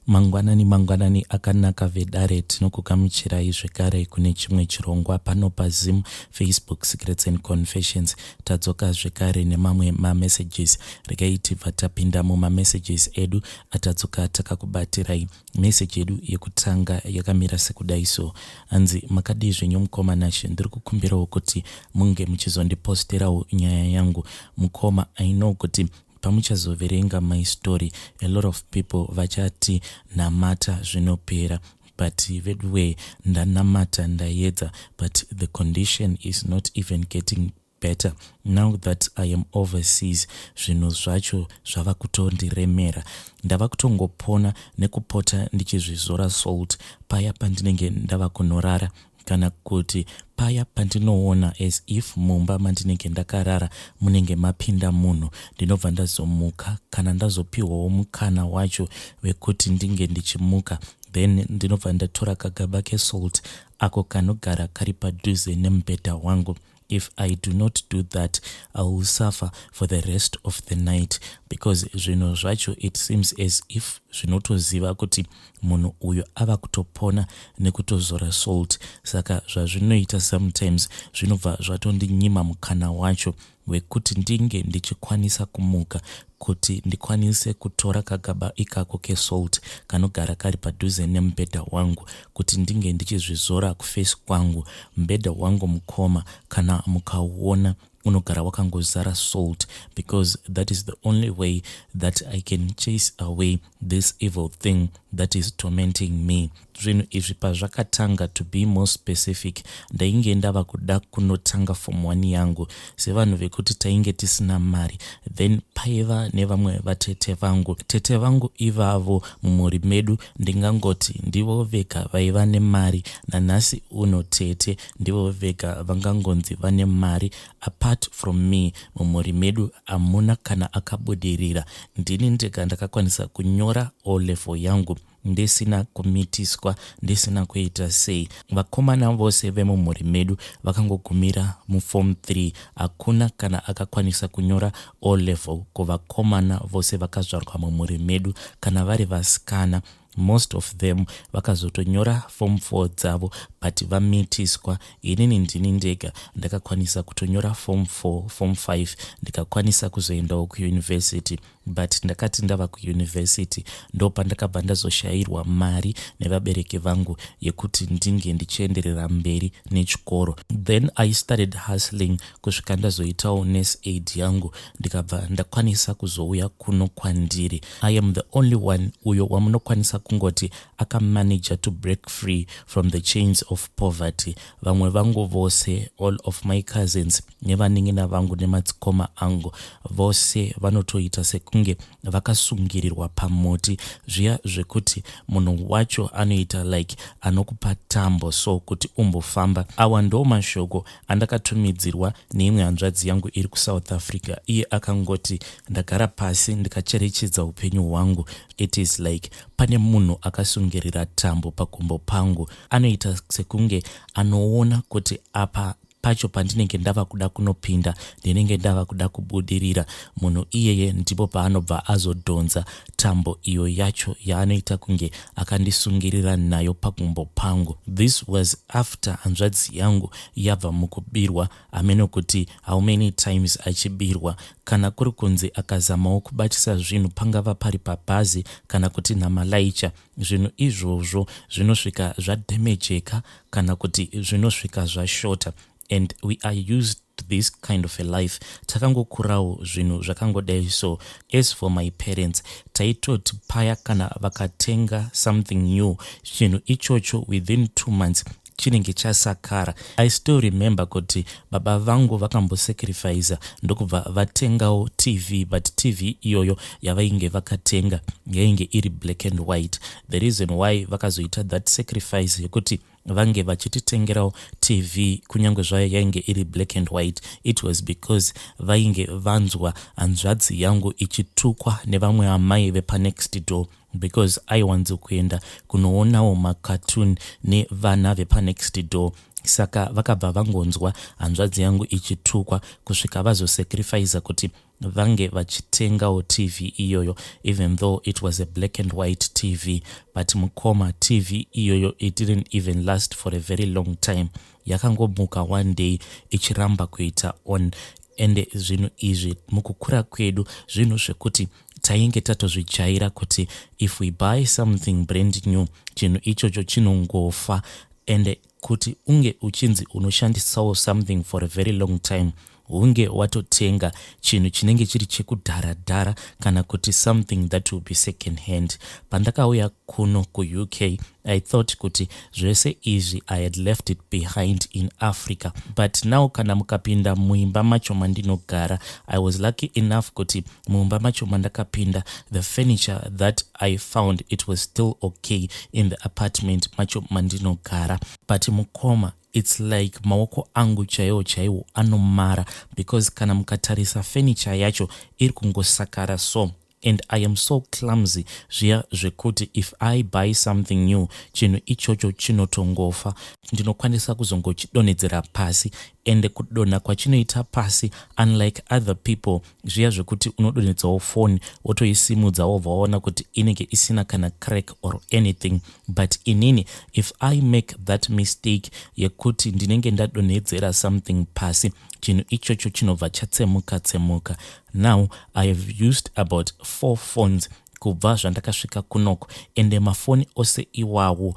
Mangwanani akanaka vedare tinokugamuchirai zvekare kune chimwe chirongwa pano paZim, Facebook Secrets and Confessions. Tadzoka zvekare nemamwe mamessages. Regai tibva tapinda mumamessages edu atadzoka takakubatirai. Message edu yekutanga yakamira sekudai so. Anzi makadi zvenyu mukoma nashe, ndiri kukumbirawo kuti munge muchizondiposterawo nyaya yangu. Mukoma, I know kuti pamuchazoverenga my story, a lot of people vachati namata zvinopera, but vedwe ndanamata ndaedza, but the condition is not even getting better. Now that I am overseas, zvinhu zvacho zvava kutondiremera. Ndava kutongopona nekupota ndichizvizora salt paya pandinenge ndava kunorara, kana kuti paya pandinoona as if mumba mandinenge ndakarara munenge mapinda munhu, ndinobva ndazomuka kana ndazopiwawo mukana wacho wekuti ndinge ndichimuka, then ndinobva ndatora kagaba kesalt ako kanogara kari padhuze nemubhedha wangu. If I do not do that, I will suffer for the rest of the night, because zvinhu zvacho it seems as if zvinotoziva kuti munhu uyo ava kutopona nekutozora salt. Saka zvazvinoita sometimes zvinobva zvatondinyima mukana wacho wekuti ndinge ndichikwanisa kumuka, kuti ndikwanise kutora kagaba ikako kesalt kanogara kari padhuze nemubhedha wangu, kuti ndinge ndichizvizora kufesi kwangu. Mubhedha wangu mukoma, kana mukauona unogara wakangozara salt, because that is the only way that I can chase away this evil thing that is tormenting me. Zvinhu izvi pazvakatanga, to be more specific, ndainge ndava kuda kunotanga form 1 yangu sevanhu vekuti tainge tisina mari, then paiva nevamwe vatete vangu. Tete vangu ivavo mumhuri medu ndingangoti ndivo vega vaiva nemari, nanhasi uno tete ndivo vega vangangonzi vane mari. Apart from me, mumhuri medu hamuna kana akabudirira. Ndini ndega ndakakwanisa kunyora O level yangu ndisina kumitiswa, ndisina kuita sei. Vakomana vose vemumhuri medu vakangogumira muform 3. Hakuna kana akakwanisa kunyora O level kuvakomana vose vakazvarwa mumhuri medu. Kana vari vasikana, most of them vakazotonyora form 4 dzavo, but vamitiswa. Inini ndini ndega ndakakwanisa kutonyora form 4, form 5, ndikakwanisa kuzoendawo kuuniversity. But ndakati ndava kuuniversity ndo pandakabva ndazoshayirwa mari nevabereki vangu yekuti ndinge ndichienderera mberi nechikoro. Then I started hustling kusvika ndazoitawo nurse aid yangu, ndikabva ndakwanisa kuzouya kuno kwandiri. I am the only one uyo wamunokwanisa kungoti akamanage to break free from the chains of poverty. Vamwe vangu vose, all of my cousins, nevaningina vangu nemadzikoma angu, vose vanotoita sekunge vakasungirirwa pamuti, zviya zvekuti munhu wacho anoita like anokupa tambo so kuti umbofamba. Awa ndo mashoko andakatumidzirwa neimwe hanzvadzi yangu iri kuSouth Africa. Iye akangoti ndagara pasi ndikacherechedza upenyu hwangu, it is like pane munhu akasungirira tambo pagumbo pangu. Anoita sekunge anoona kuti apa pacho pandinenge ndava kuda kunopinda, ndinenge ndava kuda kubudirira. Munhu iyeye ndipo paanobva azodhonza tambo iyo yacho yaanoita kunge akandisungirira nayo pagumbo pangu. This was after hanzvadzi yangu yabva mukubirwa. Ameno kuti how many times achibirwa, kana kuri kunzi akazamawo kubatisa zvinhu, pangava pari pabhazi kana kuti namalaicha, zvinhu izvozvo zvinosvika zvadamejeka kana kuti zvinosvika zvashota. And we are used to this kind of a life. Takangokurawo zvinhu zvakangodai so. As for my parents, taitoti paya kana vakatenga something new, chinhu ichocho within 2 months chinenge chasakara. I still remember kuti baba vangu vakambosacrifice ndokubva vatengawo TV, but TV iyoyo yavainge vakatenga yainge iri black and white. The reason why vakazoita that sacrifice yekuti vange vachititengerawo TV kunyange zvayo yainge iri black and white, it was because vainge vanzwa hanzvadzi yangu ichitukwa nevamwe amai vepa next door, because aiwanzo kuenda kunoonawo macartoon nevana vepa next door. Saka vakabva vangonzwa hanzvadzi yangu ichitukwa kusvika vazosacrifice kuti vange vachitengawo TV iyoyo, even though it was a black and white TV, but mukoma TV iyoyo, it didn't even last for a very long time. Yakangomuka one day ichiramba kuita on. Ende zvinhu izvi mukukura kwedu zvinhu zvekuti tainge tatozvijaira kuti if we buy something brand new, chinhu ichocho chinongofa. Ende kuti unge uchinzi unoshandisawo something for a very long time, hunge watotenga chinhu chinenge chiri chekudhara kana kuti something that will be second hand. Pandakauya kuno ku-UK, I thought kuti zvese izvi I had left it behind in Africa, but now kana mukapinda muimba macho mandinogara, I was lucky enough kuti muimba macho mandakapinda, the furniture that I found, it was still okay in the apartment macho mandinogara. But mukoma, it's like maoko angu chaiwo anomara, because kana mukatarisa furniture yacho iri kungosakara so. And I am so clumsy zviya zvekuti if I buy something new, chinhu ichocho chinotongofa. Ndinokwanisa kuzongochidonhedzera pasi, ende kudonha kwachinoita pasi, unlike other people zviya zvekuti unodonhedzawo phone wotoisimudza wobva waona kuti inenge isina kana crack or anything. But inini, if I make that mistake yekuti ndinenge ndadonhedzera something pasi, chinhu ichocho chinobva chatsemuka. Now I have used about 4 phones kubva zvandakasvika kunoko, ende mafoni ose iwawo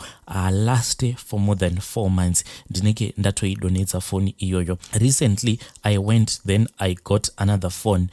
last for more than 4 months ndinenge ndatoidonhedza phone iyoyo. Recently I went, then I got another phone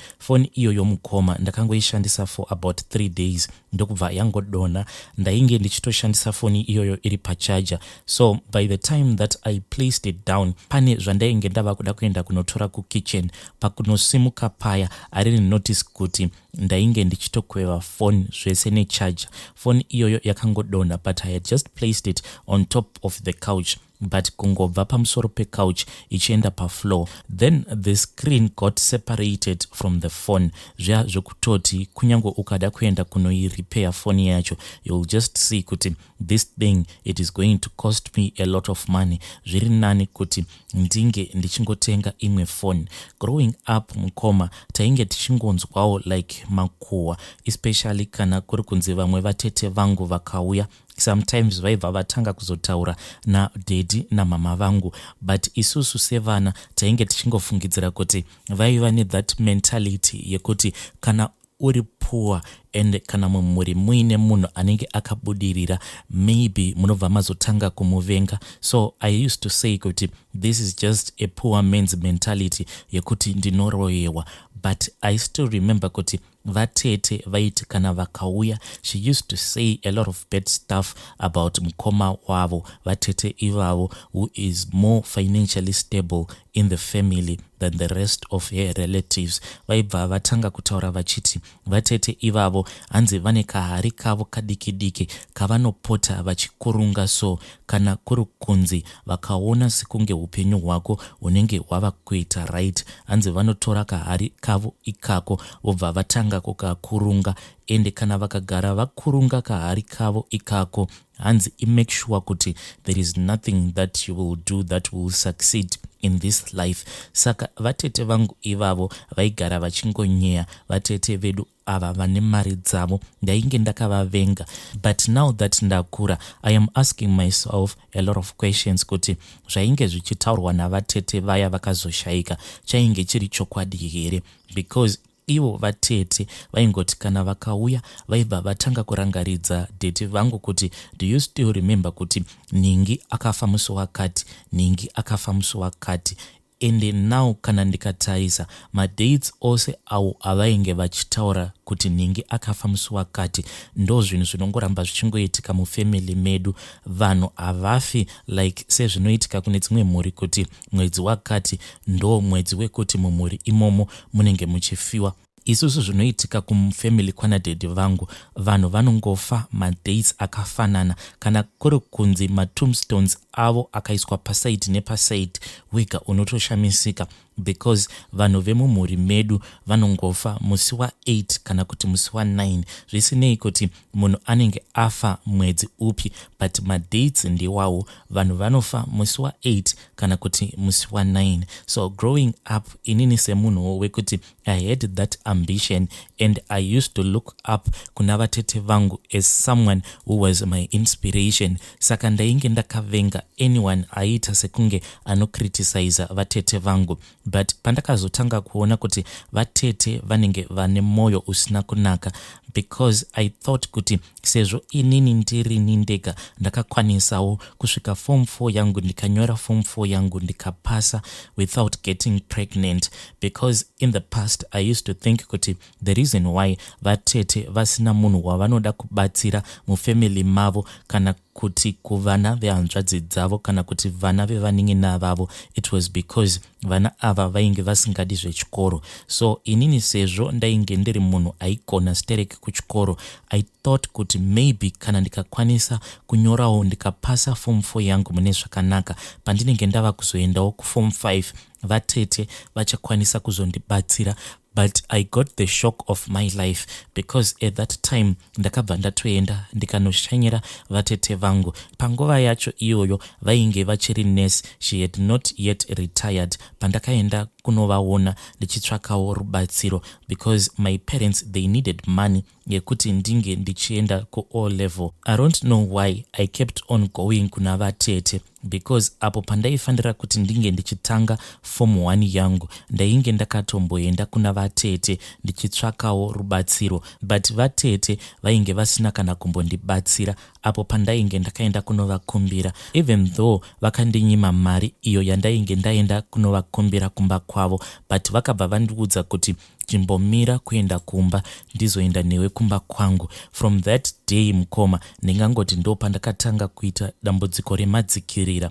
iyoyo mukoma ndakangoishandisa for about 3 days ndokubva yangodonha. Ndainge ndichitoshandisa phone iyoyo iri pachaja, so by the time that I placed it down, pane zvandainge ndava kuda kuenda kunotora kukitchen. Pakunosimuka paya I didn't notice kuti ndainge ndichitokweva phone zvese necharger. Phone iyoyo yakangodonha, but I had just placed it on top of the couch, but kungobva pamusoro pecouch ichienda pafloor, then the screen got separated from the phone. Zviya zvekutoti kunyange ukada kuenda kunoirepair phone yacho, you'll just see kuti this thing, it is going to cost me a lot of money. Zviri nani kuti ndinge ndichingotenga imwe phone. Growing up mukoma, tainge tichingonzwawo like makuhwa, especially kana kuri kunzi vamwe vatete vangu vakauya. Sometimes vaibva vatanga kuzotaura na daddy na mama vangu, but isusu sevana tainge tichingofungidzira kuti vaiva that mentality yekuti kana uri poor and kana mumuri muine munhu anenge akabudirira, maybe munobva mazotanga kumuvenga. So I used to say kuti this is just a poor man's mentality yekuti ndinoroyewa. But I still remember kuti vatete vaiti kana vakauya, she used to say a lot of bad stuff about mukoma wavo, vatete ivavo, who is more financially stable in the family than the rest of her relatives. Vaibva vatanga kutaura vachiti vatete ivavo hanzi vane kahari kavo kadiki kavanopota vachikurunga, so kana kuri kunzi vakaona sekunge upenyu hwako hunenge hwava kuita right, hanzi vanotora kahari kavo ikako vobva vatanga kukakurunga. Ende kana vakagara vakurunga kahari kavo ikako, hanzi make sure kuti there is nothing that you will do that will succeed in this life. Saka vatete vangu ivavo vaigara vachingonyeya vatete vedu ava vane mari dzavo, ndainge ndakavavenga. But now that ndakura, I am asking myself a lot of questions kuti zvainge zvichitaurwa navatete vaya vakazoshaika chainge chiri chokwadi here, because ivo vatete vaingoti kana vakauya vaibva vatanga kurangaridza dete vangu kuti do you still remember kuti ningi akafa musi wakati, ningi akafa musi wakati. Ende now kana ndikatarisa madates ose awo avainge vachitaura kuti ningi akafa musi wakati, ndo zvinhu zvinongoramba zvichingoitika mufamily medu. Vanhu avafi like sezvinoitika kune dzimwe mhuri kuti mwedzi wakati ndo mwedzi wekuti mumhuri imomo munenge muchifiwa. Isusu zvinoitika kumufamily kwana daddy vangu, vanhu vanongofa madates akafanana, kana kuri kunzi matombstones avo akaiswa paside nepaside, wega unotoshamisika. because vanhu vemumhuri medu vanongofa musi wa8 kana kuti musi wa9, zvisinei kuti munhu anenge afa mwedzi upi, but madates ndiwawo. Vanhu vanofa musi wa8 kana kuti musi wa9. So growing up, inini semunhu wekuti I had that ambition and I used to look up kuna vatete vangu as someone who was my inspiration. Saka ndainge ndakavenga anyone aita sekunge anokriticize vatete vangu, but pandakazotanga kuona kuti vatete vanenge vane moyo usina kunaka, because I thought kuti sezvo inini ndirini ndega ndakakwanisawo kusvika form 4 yangu, ndikanyora form 4 yangu ndikapasa without getting pregnant, because in the past I used to think kuti the reason why vatete vasina munhu wavanoda kubatsira mufamily mavo kana kuti kuvana vehanzvadzi dzavo kana kuti vana vevanin'ina vavo, it was because vana ava vainge vasingadi zvechikoro. So inini sezvo ndainge ndiri munhu aigona stereki kuchikoro, I thought kuti maybe kana ndikakwanisa kunyorawo ndikapasa form 4 yangu mune zvakanaka, pandinenge ndava kuzoendawo kuform 5 vatete vachakwanisa kuzondibatsira. But I got the shock of my life, because at that time ndakabva ndatoenda ndikanoshanyira vatete vangu. Panguva yacho iyoyo vainge vachiri nurse, she had not yet retired. Pandakaenda kunovaona ndichitsvakawo rubatsiro, because my parents, they needed money yekuti ndinge ndichienda ku O level. I don't know why I kept on going kuna vatete, because apo pandaifanira kuti ndinge ndichitanga form 1 yangu ndainge ndakatomboenda kuna vatete ndichitsvakawo rubatsiro, but vatete vainge vasina kana kumbondibatsira apo pandainge ndakaenda kunovakumbira, even though vakandinyima mari iyo yandainge ndaenda kunovakumbira kumba kwavo, but vakabva vandiudza kuti chimbomira kuenda kumba ndizoenda newe kumba kwangu. From that day mukoma, ndingangoti ndo pandakatanga kuita dambudziko remadzikirira.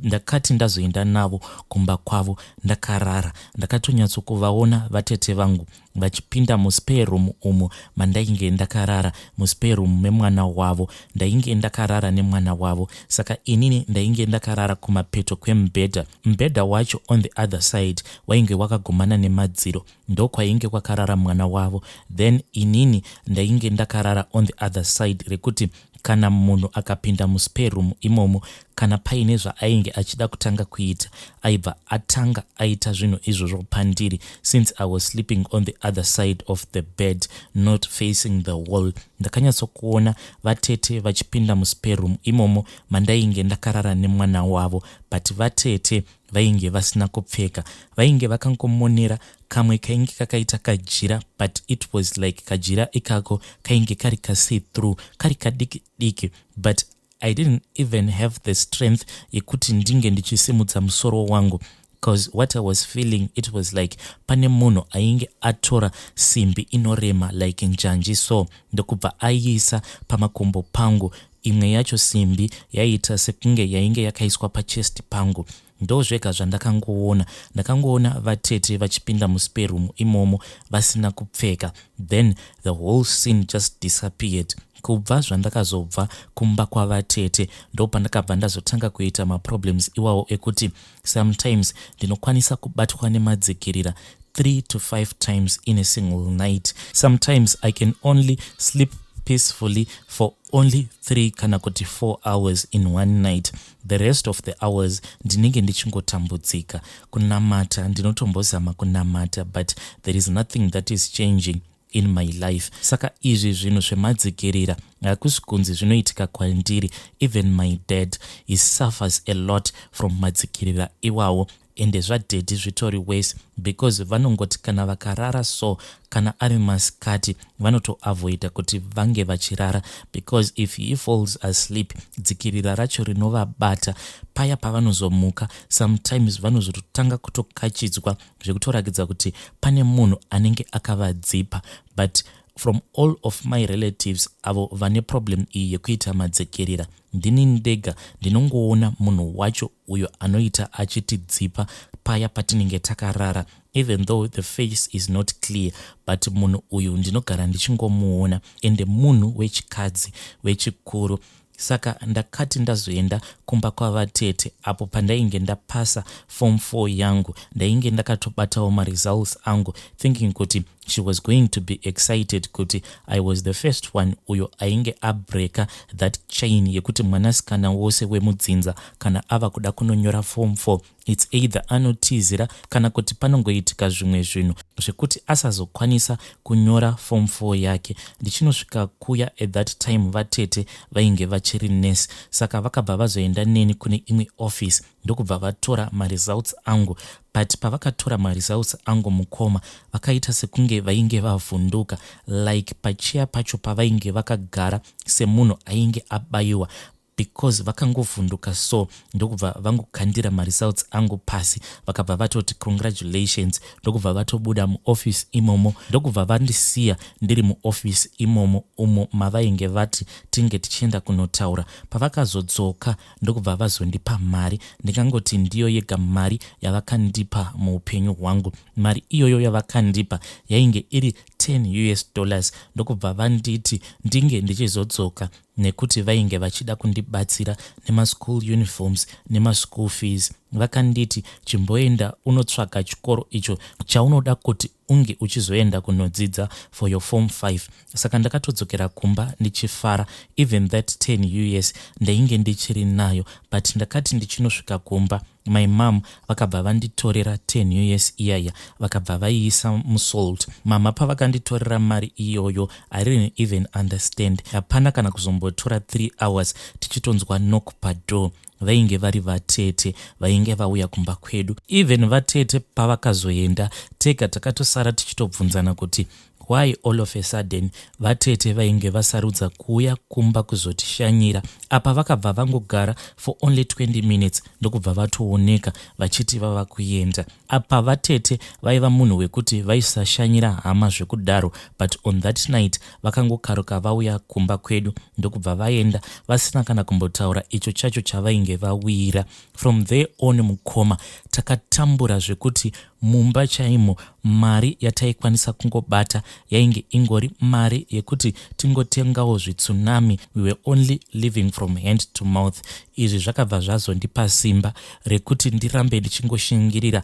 Ndakati ndazoenda navo kumba kwavo ndakarara, ndakatonyatsokuvaona vatete vangu vachipinda muspare room umo mandainge ndakarara, muspare room memwana wavo ndainge ndakarara nemwana wavo. Saka inini ndainge ndakarara kumapeto kwembedha, mbedha wacho on the other side wainge wakagumana nemadziro, ndokwainge kwakarara mwana wavo. Then inini ndainge ndakarara on the other side rekuti kana munhu akapinda muspare room imomo, kana paine zvaainge achida kutanga kuita, aibva atanga aita zvinhu izvozvo pandiri, since I was sleeping on the other side of the bed, not facing the wall. Ndakanyatsokuona vatete vachipinda muspare room imomo mandainge ndakarara nemwana wavo, but vatete vainge vasina kupfeka, vainge vakangomonera kamwe kainge kakaita kajira, but it was like kajira ikako kainge kari see through, kari kadiki diki, but I didn't even have the strength yekuti ndinge ndichisimudza musoro wangu, because what I was feeling, it was like pane munhu ainge atora simbi inorema like njanji, so ndokubva aiisa pamakumbo pangu. Imwe yacho simbi yaita sekunge yainge yakaiswa pachest pangu. Ndo zvega zvandakangoona, ndakangoona vatete vachipinda muspare room imomo vasina kupfeka, then the whole scene just disappeared. Kubva zvandakazobva kumba kwavatete ndo pandakabva ndazotanga kuita maproblems iwawo ekuti sometimes ndinokwanisa kubatwa nemadzikirira 3 to 5 times in a single night. Sometimes I can only sleep peacefully for only 3 kana kuti 4 hours in one night. The rest of the hours ndinenge ndichingotambudzika. Kunamata ndinotombozama kunamata, but there is nothing that is changing in my life. Saka izvi zvinhu zvemadzikirira hakusi kunzi zvinoitika kwandiri. Even my dad, he suffers a lot from madzikirira iwawo, ende zvadhedhi zvitori worse, because vanongoti kana vakarara so kana ari masikati vanotoavoida kuti vange vachirara, because if he falls asleep dzikirira racho rinovabata. Paya pavanozomuka sometimes vanozototanga kutokachidzwa zvekutorakidza kuti pane munhu anenge akavadzipa. But from all of my relatives avo vane problem iyi yekuita madzikirira, ndini ndega ndinongoona munhu wacho uyo anoita achitidzipa paya patinenge takarara, even though the face is not clear, but munhu uyu ndinogara ndichingomuona, ende munhu wechikadzi wechikuru. Saka ndakati ndazoenda kumba kwavatete apo pandainge ndapasa form 4 yangu, ndainge ndakatobatawo results angu, thinking kuti she was going to be excited kuti I was the first one uyo ainge abreaka that chain yekuti mwanasikana wose wemudzinza kana ava kuda kunonyora form 4 it's either anotizira kana kuti panongoitika zvimwe zvinhu zvekuti asazokwanisa kunyora form 4 yake. Ndichinosvika kuya at that time vatete vainge vachiri nurse, saka vakabva vazoenda neni kune imwe office ndokubva vatora results angu. But pavakatora results angu mukoma vakaita sekunge vainge vavhunduka, like pachiya pacho pavainge vakagara semunhu ainge abayiwa, because vakangovhunduka so ndokubva vangokandira results angu pasi, vakabva vatoti congratulations, ndokubva vatobuda muoffice imomo, ndokubva vandisiya ndiri muoffice imomo umo mavainge vati tinge tichienda kunotaura. Pavakazodzoka ndokubva vazondipa mari, ndikangoti ndiyo yega mari yavakandipa muupenyu hwangu. Mari iyoyo yavakandipa yainge iri $10, ndokubva vanditi ndinge ndichizodzoka nekuti vainge vachida kundibatsira nemaschool uniforms nemaschool fees. Vakanditi chimboenda unotsvaga chikoro icho chaunoda kuti unge uchizoenda kunodzidza for your form 5. Saka ndakatodzokera kumba ndichifara, even that $10 ndainge ndichiri nayo, but ndakati ndichinosvika kumba my mom vakabva vanditorera $10 iyaya vakabva vaiisa musalt. Mama pavakanditorera mari iyoyo I didn't even understand. Hapana kana kuzombotora 3 hours tichitonzwa knock padoor. Vainge vari vatete vainge vauya kumba kwedu. Even vatete pavakazoenda tega takatosara tichitobvunzana kuti why all of a sudden vatete vainge vasarudza kuuya kumba kuzotishanyira. Apa vakabva vangogara for only 20 minutes ndokubva vatooneka vachiti vava kuenda. Apa vatete vaiva munhu wekuti vaisashanyira hama zvekudaro, but on that night vakangokaruka vauya kumba kwedu ndokubva vaenda vasina kana kumbotaura icho chacho chavainge vawira. From there on mukoma takatambura zvekuti mumba chaimo mari yataikwanisa kungobata yainge ingori mari yekuti tingotengawo zvitsunami. We were only living from hand to mouth. Izvi zvakabva zvazondipa simba rekuti ndirambe ndichingoshingirira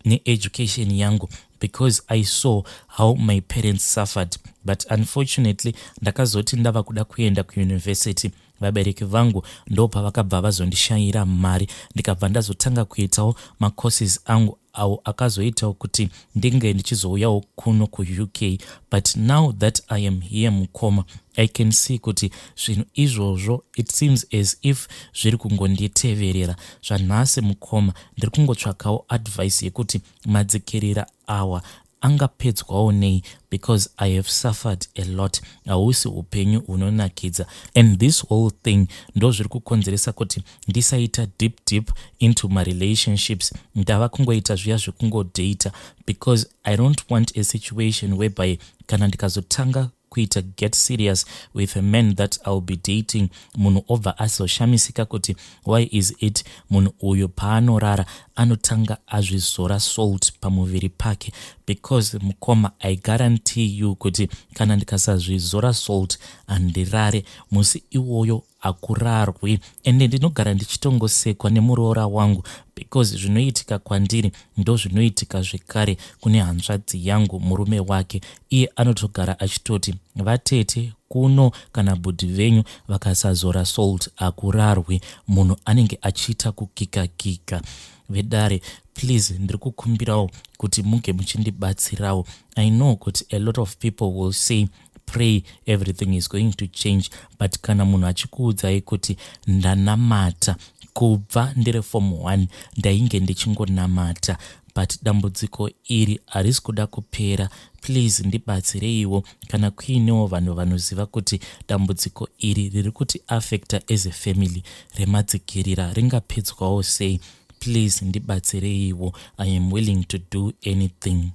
needucation yangu, because I saw how my parents suffered. But unfortunately ndakazoti ndava kuda kuenda kuuniversity vabereki vangu ndo pavakabva vazondishayira mari, ndikabva ndazotanga kuitawo macourses angu awo akazoitawo kuti ndinge ndichizouyawo kuno kuUK. But now that I am here mukoma I can see kuti zvinhu izvozvo it seems as if zviri kungonditeverera. Zvanhasi mukoma ndiri kungotsvakawo advice yekuti madzikirira awa angapedzwawo nei, because I have suffered a lot. Hausi upenyu hunonakidza, and this whole thing ndo zviri kukonzeresa kuti ndisaita deep into my relationships. Ndava kungoita zviya zvekungodata, because I don't want a situation whereby kana ndikazotanga kuita get serious with a man that I'll be dating, munhu obva azoshamisika kuti why is it munhu uyu paanorara anotanga azvizora salt pamuviri pake, because mukoma I guarantee you kuti kana ndikasazvizora salt handirare musi iwoyo akurarwi. Ende ndinogara ndichitongosekwa nemuroora wangu, because zvinoitika kwandiri ndo zvinoitika zvekare kune hanzvadzi yangu murume wake. Iye anotogara achitoti vatete kuno kana budhi venyu vakasazora salt akurarwi, munhu anenge achiita kukika. Vedare please ndiri kukumbirawo kuti muge muchindibatsirawo. I know kuti a lot of people will say pray everything is going to change, but kana munhu achikuudzai kuti ndanamata kubva ndiri form 1 ndainge ndichingonamata, but dambudziko iri harisi kuda kupera, please ndibatsireiwo. Kana kuinewo vanhu vanoziva kuti dambudziko iri riri kuti affecta as a family remadzikirira ringapedzwawo sei, please ndibatsireiwo. I am willing to do anything.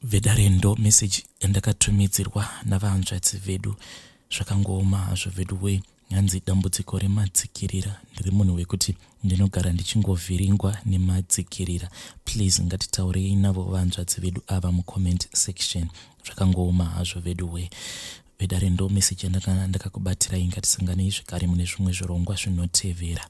Vedarendo message endakatumidzirwa navahanzvadzi vedu. Zvakangooma hazvo vedu we, hanzi dambudziko remadzikirira. Ndiri munhu wekuti ndinogara ndichingovhiringwa nemadzikirira. Please ngatitaurei navo vahanzvadzi vedu ava mucomment section. Zvakangooma hazvo vedu we. vedare ndo meseji yandakakubatira. Ngatisanganei zvekare mune zvimwe zvirongwa zvinotevera.